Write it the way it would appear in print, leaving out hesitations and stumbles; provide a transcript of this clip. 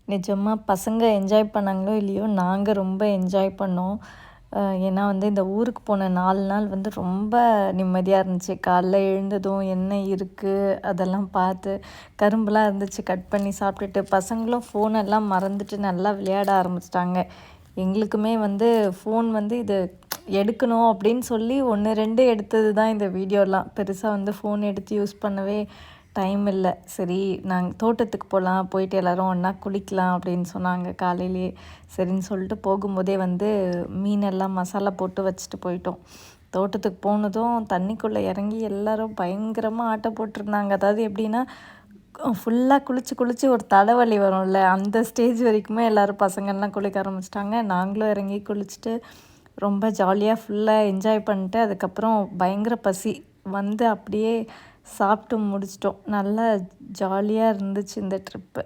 நிஜமா பசங்க என்ஜாய் பண்ணாங்களோ இல்லையோ, நாங்க ரொம்ப என்ஜாய் பண்ணோம். ஏன்னா வந்து இந்த ஊருக்கு போன 4 நாள் வந்து ரொம்ப நிம்மதியா இருந்துச்சு. காலைல எழுந்ததும் என்ன இருக்கு அதெல்லாம் பார்த்து, கரும்புலாம் இருந்துச்சு கட் பண்ணி சாப்பிட்டுட்டு, பசங்களும் ஃபோனெல்லாம் மறந்துட்டு நல்லா விளையாட ஆரம்பிச்சுட்டாங்க. எங்களுக்குமே வந்து ஃபோன் வந்து இது எடுக்கணும் அப்படின்னு சொல்லி 1, 2 எடுத்தது தான் இந்த வீடியோலாம். பெருசா வந்து ஃபோன் எடுத்து யூஸ் பண்ணவே டைம் இல்ல. சரி நாங்க தோட்டத்துக்கு போலாம், போயிட்டு எல்லாரும் ஒண்ணா குளிக்கலாம் அப்படின்னு சொன்னாங்க காலையிலேயே. சரின்னு சொல்லிட்டு போகும்போதே வந்து மீனெல்லாம் மசாலா போட்டு வச்சுட்டு போயிட்டோம். தோட்டத்துக்கு போனதும் தண்ணிக்குள்ளே இறங்கி எல்லாரும் பயங்கரமா ஆட்டம் போட்டிருந்தாங்க. அதாவது எப்படின்னா, ஃபுல்லா குளிச்சு குளிச்சு ஒரு தலைவலி வரும்ல, அந்த ஸ்டேஜ் வரைக்குமே எல்லாரும் பசங்கள்லாம் குளிக்க ஆரம்பிச்சுட்டாங்க. நாங்களும் இறங்கி குளிச்சுட்டு ரொம்ப ஜாலியா ஃபுல்லா என்ஜாய் பண்ணிட்டு, அதுக்கப்புறம் பயங்கர பசி. வந்து அப்படியே சாப்பிட்டு முடிச்சிட்டோம். நல்லா ஜாலியா இருந்துச்சு இந்த ட்ரிப்பு.